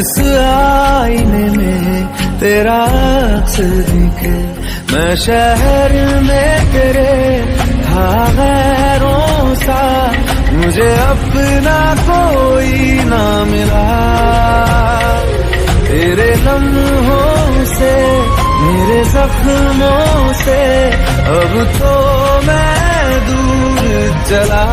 इस आईने में तेरा अक्स दिखे, मैं शहर में तेरे था गैरों सा, मुझे अपना कोई ना मिला। तेरे लम्हों से, मेरे जख्मों से अब तो मैं दूर चला।